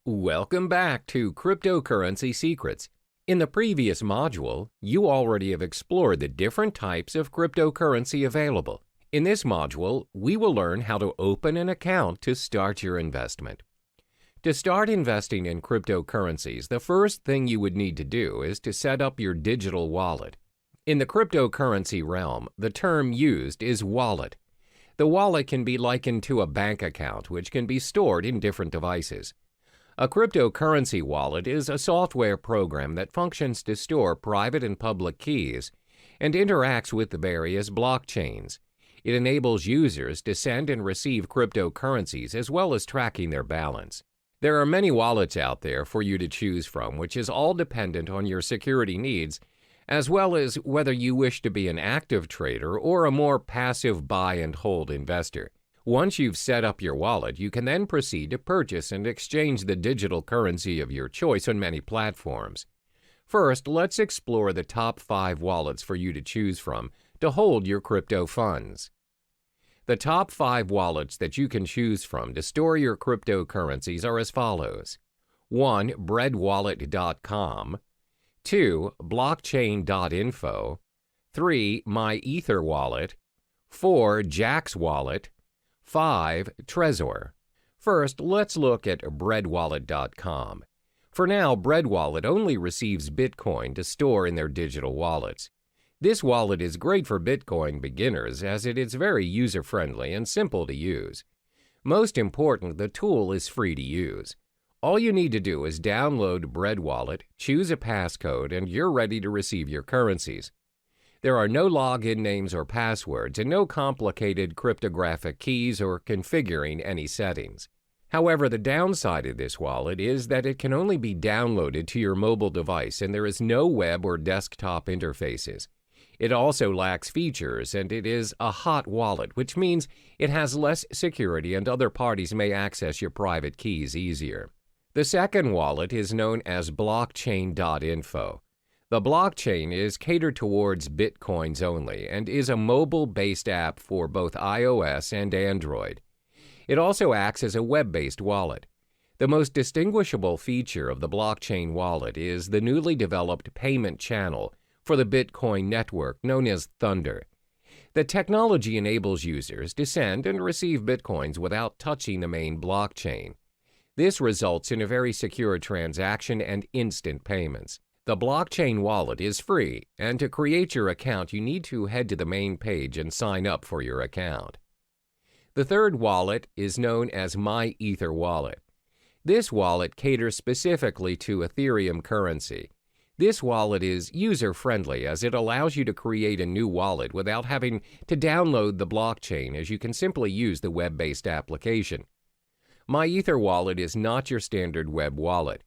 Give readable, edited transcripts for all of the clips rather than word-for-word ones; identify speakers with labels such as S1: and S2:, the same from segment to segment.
S1: Welcome back to Cryptocurrency Secrets. In the previous module, you already have explored the different types of cryptocurrency available. In this module, we will learn how to open an account to start your investment. To start investing in cryptocurrencies, the first thing you would need to do is to set up your digital wallet. In the cryptocurrency realm, the term used is wallet. The wallet can be likened to a bank account, which can be stored in different devices. A cryptocurrency wallet is a software program that functions to store private and public keys and interacts with the various blockchains. It enables users to send and receive cryptocurrencies as well as tracking their balance. There are many wallets out there for you to choose from, which is all dependent on your security needs, as well as whether you wish to be an active trader or a more passive buy and hold investor. Once you've set up your wallet, you can then proceed to purchase and exchange the digital currency of your choice on many platforms. First, let's explore the top 5 wallets for you to choose from to hold your crypto funds. The top 5 wallets that you can choose from to store your cryptocurrencies are as follows. 1. breadwallet.com. 2. blockchain.info. 3. MyEtherWallet. 4. Jaxx Wallet. 5. Trezor. First, let's look at breadwallet.com. For now, BreadWallet only receives Bitcoin to store in their digital wallets. This wallet is great for Bitcoin beginners as it is very user-friendly and simple to use. Most important, the tool is free to use. All you need to do is download BreadWallet, choose a passcode, and you're ready to receive your currencies. There are no login names or passwords and no complicated cryptographic keys or configuring any settings. However, the downside of this wallet is that it can only be downloaded to your mobile device and there is no web or desktop interfaces. It also lacks features and it is a hot wallet, which means it has less security and other parties may access your private keys easier. The second wallet is known as blockchain.info. The blockchain is catered towards Bitcoins only and is a mobile-based app for both iOS and Android. It also acts as a web-based wallet. The most distinguishable feature of the blockchain wallet is the newly developed payment channel for the Bitcoin network known as Thunder. The technology enables users to send and receive Bitcoins without touching the main blockchain. This results in a very secure transaction and instant payments. The blockchain wallet is free, and to create your account, you need to head to the main page and sign up for your account. The third wallet is known as MyEtherWallet. This wallet caters specifically to Ethereum currency. This wallet is user-friendly as it allows you to create a new wallet without having to download the blockchain, as you can simply use the web-based application. MyEtherWallet is not your standard web wallet.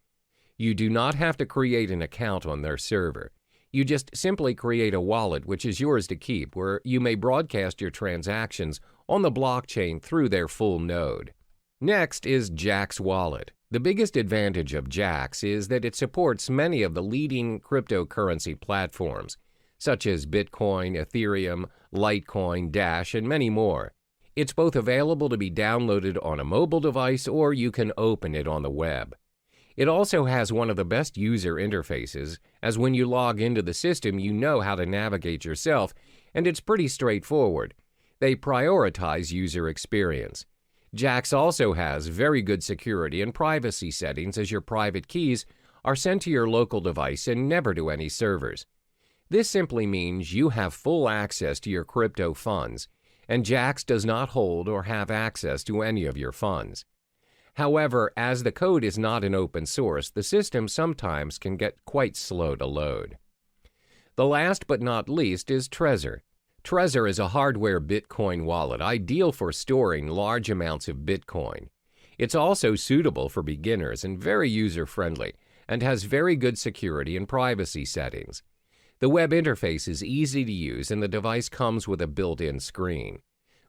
S1: You do not have to create an account on their server. You just simply create a wallet which is yours to keep, where you may broadcast your transactions on the blockchain through their full node. Next is Jaxx Wallet. The biggest advantage of Jaxx is that it supports many of the leading cryptocurrency platforms, such as Bitcoin, Ethereum, Litecoin, Dash, and many more. It's both available to be downloaded on a mobile device or you can open it on the web. It also has one of the best user interfaces, as when you log into the system you know how to navigate yourself, and it's pretty straightforward. They prioritize user experience. Jaxx also has very good security and privacy settings as your private keys are sent to your local device and never to any servers. This simply means you have full access to your crypto funds, and Jaxx does not hold or have access to any of your funds. However, as the code is not an open source, the system sometimes can get quite slow to load. The last but not least is Trezor. Trezor is a hardware Bitcoin wallet ideal for storing large amounts of Bitcoin. It's also suitable for beginners and very user-friendly and has very good security and privacy settings. The web interface is easy to use and the device comes with a built-in screen.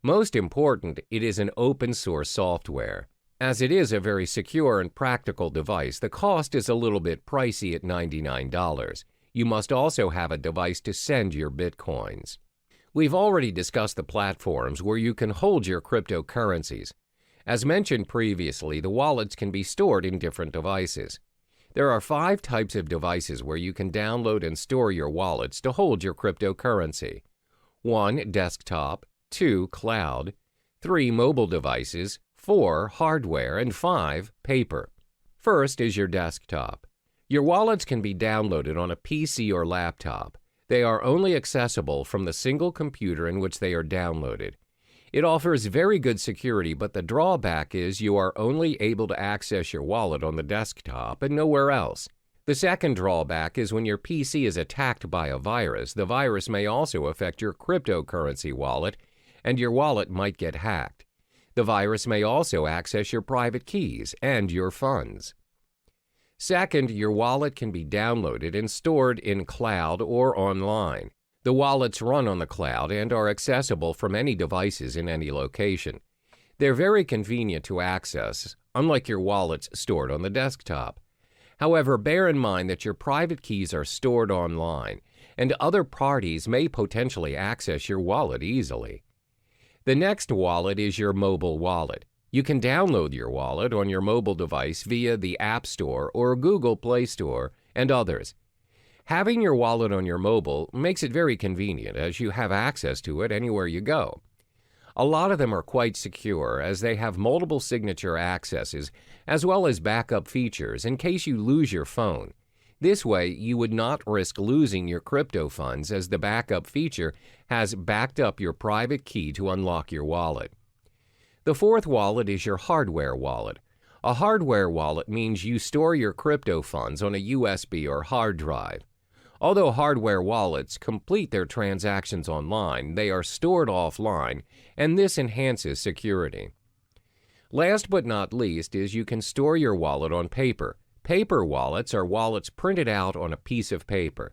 S1: Most important, it is an open-source software. As it is a very secure and practical device, the cost is a little bit pricey at $99. You must also have a device to send your Bitcoins. We've already discussed the platforms where you can hold your cryptocurrencies. As mentioned previously, the wallets can be stored in different devices. There are 5 types of devices where you can download and store your wallets to hold your cryptocurrency. 1. Desktop, 2. Cloud, 3. Mobile devices, 4. Hardware, and 5. Paper. First is your desktop. Your wallets can be downloaded on a PC or laptop. They are only accessible from the single computer in which they are downloaded. It offers very good security, but the drawback is you are only able to access your wallet on the desktop and nowhere else. The second drawback is when your PC is attacked by a virus, the virus may also affect your cryptocurrency wallet, and your wallet might get hacked. The virus may also access your private keys and your funds. Second, your wallet can be downloaded and stored in cloud or online. The wallets run on the cloud and are accessible from any devices in any location. They're very convenient to access, unlike your wallets stored on the desktop. However, bear in mind that your private keys are stored online, and other parties may potentially access your wallet easily. The next wallet is your mobile wallet. You can download your wallet on your mobile device via the App Store or Google Play Store and others. Having your wallet on your mobile makes it very convenient as you have access to it anywhere you go. A lot of them are quite secure as they have multiple signature accesses as well as backup features in case you lose your phone. This way, you would not risk losing your crypto funds as the backup feature has backed up your private key to unlock your wallet. The fourth wallet is your hardware wallet. A hardware wallet means you store your crypto funds on a USB or hard drive. Although hardware wallets complete their transactions online, they are stored offline, and this enhances security. Last but not least is you can store your wallet on paper. Paper wallets are wallets printed out on a piece of paper.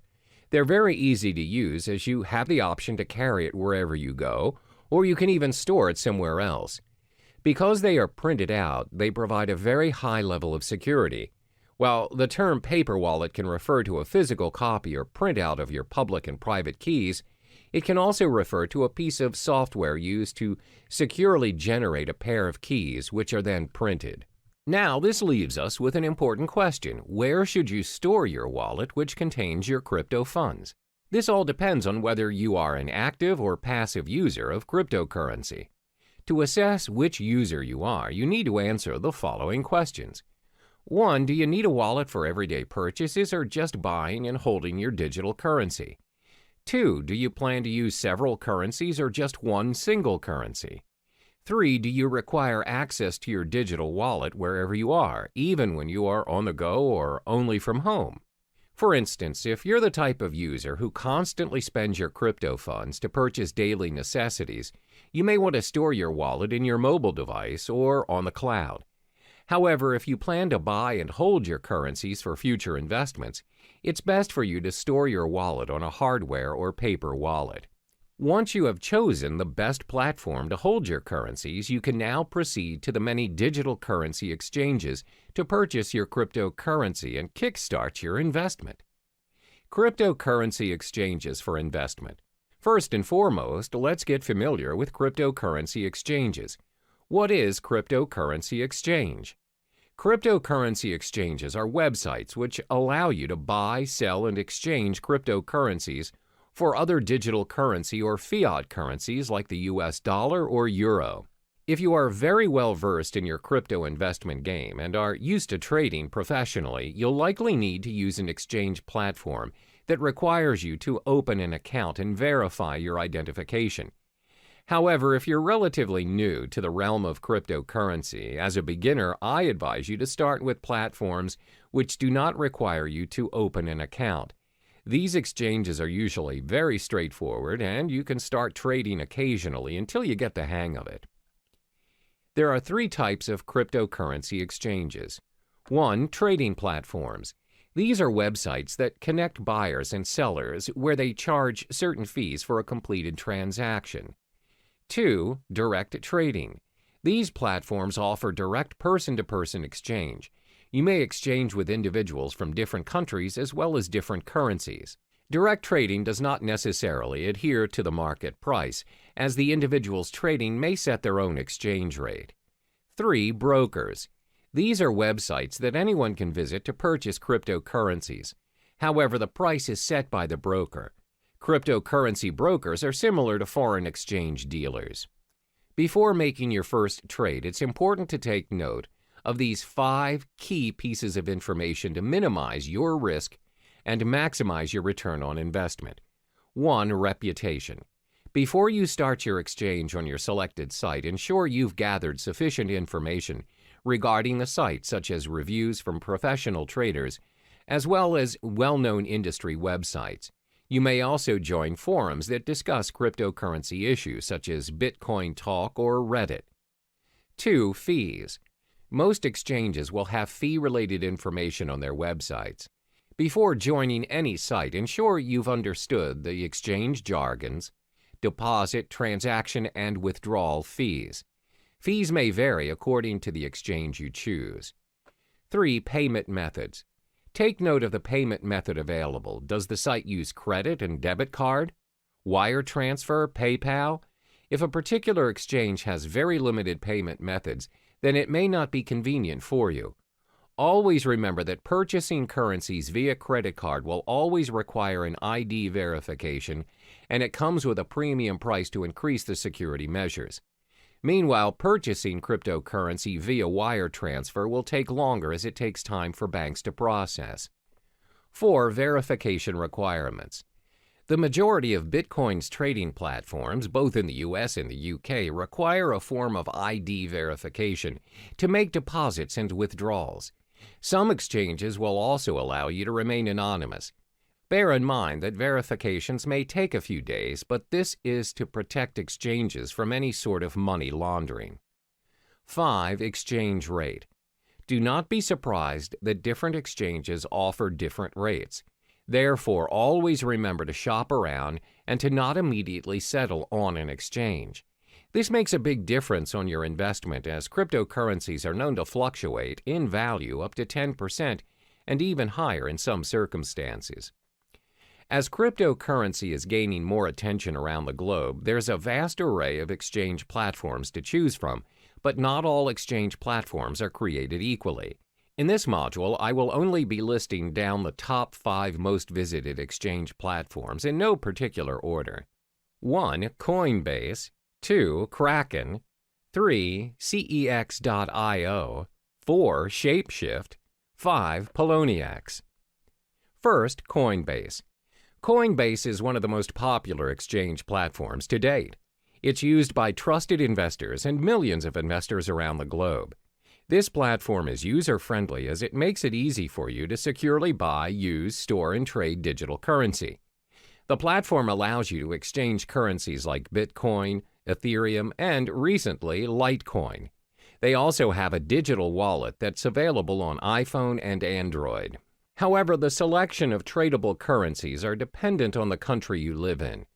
S1: They're very easy to use as you have the option to carry it wherever you go, or you can even store it somewhere else. Because they are printed out, they provide a very high level of security. While the term paper wallet can refer to a physical copy or printout of your public and private keys, it can also refer to a piece of software used to securely generate a pair of keys, which are then printed. Now, this leaves us with an important question. Where should you store your wallet which contains your crypto funds? This all depends on whether you are an active or passive user of cryptocurrency. To assess which user you are, you need to answer the following questions. 1. Do you need a wallet for everyday purchases or just buying and holding your digital currency? 2. Do you plan to use several currencies or just one single currency? 3. Do you require access to your digital wallet wherever you are, even when you are on the go or only from home? For instance, if you're the type of user who constantly spends your crypto funds to purchase daily necessities, you may want to store your wallet in your mobile device or on the cloud. However, if you plan to buy and hold your currencies for future investments, it's best for you to store your wallet on a hardware or paper wallet. Once you have chosen the best platform to hold your currencies, you can now proceed to the many digital currency exchanges to purchase your cryptocurrency and kickstart your investment. Cryptocurrency exchanges for investment. First and foremost, let's get familiar with cryptocurrency exchanges. What is cryptocurrency exchange? Cryptocurrency exchanges are websites which allow you to buy, sell, and exchange cryptocurrencies for other digital currency or fiat currencies like the US dollar or euro. If you are very well versed in your crypto investment game and are used to trading professionally, you'll likely need to use an exchange platform that requires you to open an account and verify your identification. However, if you're relatively new to the realm of cryptocurrency, as a beginner, I advise you to start with platforms which do not require you to open an account. These exchanges are usually very straightforward, and you can start trading occasionally until you get the hang of it. There are 3 types of cryptocurrency exchanges. 1. Trading platforms. These are websites that connect buyers and sellers where they charge certain fees for a completed transaction. 2. Direct trading. These platforms offer direct person-to-person exchange. You may exchange with individuals from different countries as well as different currencies. Direct trading does not necessarily adhere to the market price, as the individuals trading may set their own exchange rate. 3. Brokers. These are websites that anyone can visit to purchase cryptocurrencies. However, the price is set by the broker. Cryptocurrency brokers are similar to foreign exchange dealers. Before making your first trade, it's important to take note of these 5 key pieces of information to minimize your risk and maximize your return on investment. 1. Reputation. Before you start your exchange on your selected site, ensure you've gathered sufficient information regarding the site, such as reviews from professional traders, as well as well-known industry websites. You may also join forums that discuss cryptocurrency issues, such as Bitcoin Talk or Reddit. 2. Fees. Most exchanges will have fee-related information on their websites. Before joining any site, ensure you've understood the exchange jargons, deposit, transaction, and withdrawal fees. Fees may vary according to the exchange you choose. 3. Payment methods. Take note of the payment method available. Does the site use credit and debit card, wire transfer, PayPal? If a particular exchange has very limited payment methods, then it may not be convenient for you. Always remember that purchasing currencies via credit card will always require an ID verification, and it comes with a premium price to increase the security measures. Meanwhile, purchasing cryptocurrency via wire transfer will take longer as it takes time for banks to process. 4. Verification requirements. The majority of Bitcoin's trading platforms, both in the US and the UK, require a form of ID verification to make deposits and withdrawals. Some exchanges will also allow you to remain anonymous. Bear in mind that verifications may take a few days, but this is to protect exchanges from any sort of money laundering. 5. Exchange rate. Do not be surprised that different exchanges offer different rates. Therefore, always remember to shop around and to not immediately settle on an exchange. This makes a big difference on your investment, as cryptocurrencies are known to fluctuate in value up to 10% and even higher in some circumstances. As cryptocurrency is gaining more attention around the globe, there's a vast array of exchange platforms to choose from, but not all exchange platforms are created equally. In this module, I will only be listing down the top 5 most visited exchange platforms in no particular order. 1. Coinbase. 2. Kraken. 3. CEX.io. 4. Shapeshift. 5. Poloniex. First, Coinbase. Coinbase is one of the most popular exchange platforms to date. It's used by trusted investors and millions of investors around the globe. This platform is user-friendly as it makes it easy for you to securely buy, use, store, and trade digital currency. The platform allows you to exchange currencies like Bitcoin, Ethereum, and recently, Litecoin. They also have a digital wallet that's available on iPhone and Android. However, the selection of tradable currencies are dependent on the country you live in.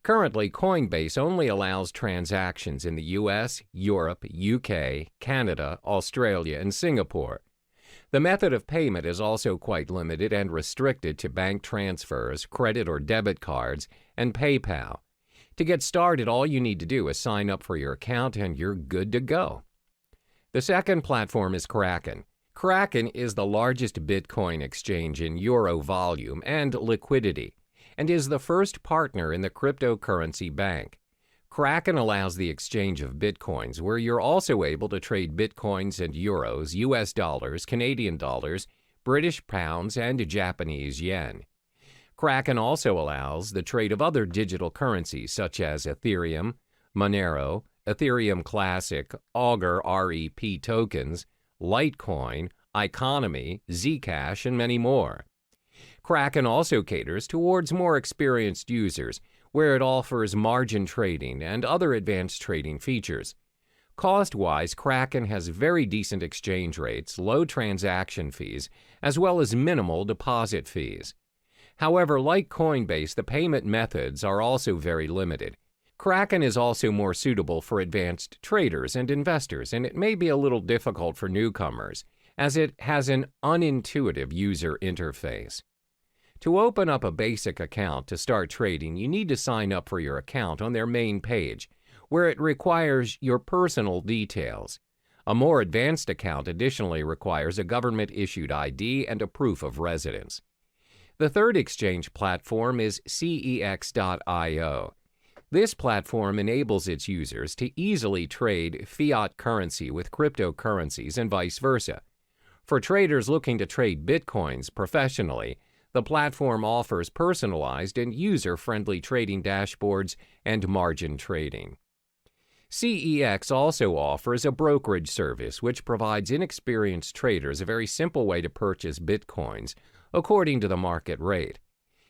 S1: Currently, Coinbase only allows transactions in the US, Europe, UK, Canada, Australia, and Singapore. The method of payment is also quite limited and restricted to bank transfers, credit or debit cards, and PayPal. To get started, all you need to do is sign up for your account and you're good to go. The second platform is Kraken. Kraken is the largest Bitcoin exchange in euro volume and liquidity, and is the first partner in the cryptocurrency bank. Kraken allows the exchange of Bitcoins, where you're also able to trade Bitcoins and euros, US dollars, Canadian dollars, British pounds, and Japanese yen. Kraken also allows the trade of other digital currencies such as Ethereum, Monero, Ethereum Classic, Augur REP tokens, Litecoin, Economy, Zcash, and many more. Kraken also caters towards more experienced users, where it offers margin trading and other advanced trading features. Cost-wise, Kraken has very decent exchange rates, low transaction fees, as well as minimal deposit fees. However, like Coinbase, the payment methods are also very limited. Kraken is also more suitable for advanced traders and investors, and it may be a little difficult for newcomers, as it has an unintuitive user interface. To open up a basic account to start trading, you need to sign up for your account on their main page, where it requires your personal details. A more advanced account additionally requires a government-issued ID and a proof of residence. The third exchange platform is CEX.io. This platform enables its users to easily trade fiat currency with cryptocurrencies and vice versa. For traders looking to trade Bitcoins professionally, the platform offers personalized and user-friendly trading dashboards and margin trading. CEX also offers a brokerage service which provides inexperienced traders a very simple way to purchase Bitcoins according to the market rate.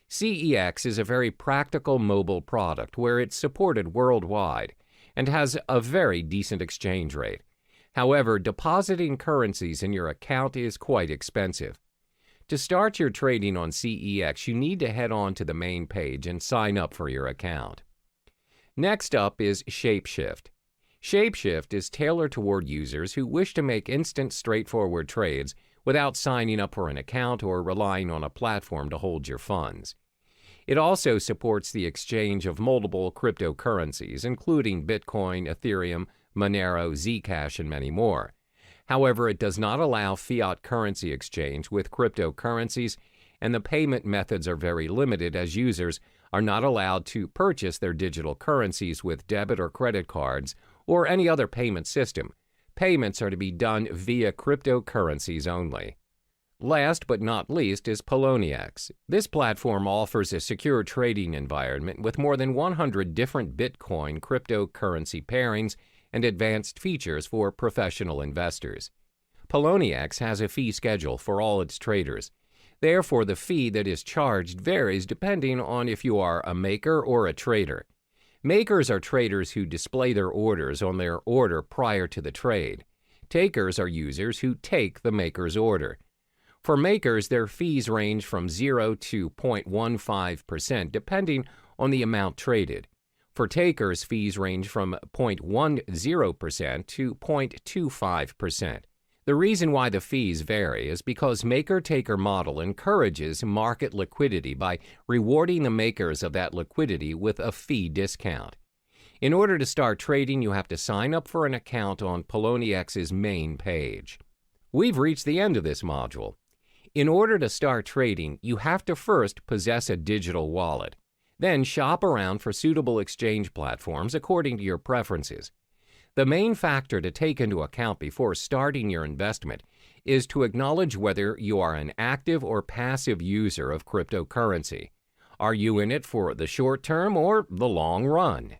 S1: CEX is a very practical mobile product where it's supported worldwide and has a very decent exchange rate. However, depositing currencies in your account is quite expensive. To start your trading on CEX, you need to head on to the main page and sign up for your account. Next up is Shapeshift. Shapeshift is tailored toward users who wish to make instant, straightforward trades without signing up for an account or relying on a platform to hold your funds. It also supports the exchange of multiple cryptocurrencies, including Bitcoin, Ethereum, Monero, Zcash, and many more. However, it does not allow fiat currency exchange with cryptocurrencies, and the payment methods are very limited as users are not allowed to purchase their digital currencies with debit or credit cards or any other payment system. Payments are to be done via cryptocurrencies only. Last but not least is Poloniex. This platform offers a secure trading environment with more than 100 different Bitcoin cryptocurrency pairings and advanced features for professional investors. Poloniex has a fee schedule for all its traders. Therefore, the fee that is charged varies depending on if you are a maker or a trader. Makers are traders who display their orders on their order prior to the trade. Takers are users who take the maker's order. For makers, their fees range from 0 to 0.15% depending on the amount traded. For takers, fees range from 0.10% to 0.25%. The reason why the fees vary is because maker-taker model encourages market liquidity by rewarding the makers of that liquidity with a fee discount. In order to start trading, you have to sign up for an account on PolonieX's main page. We've reached the end of this module. In order to start trading, you have to first possess a digital wallet. Then shop around for suitable exchange platforms according to your preferences. The main factor to take into account before starting your investment is to acknowledge whether you are an active or passive user of cryptocurrency. Are you in it for the short term or the long run?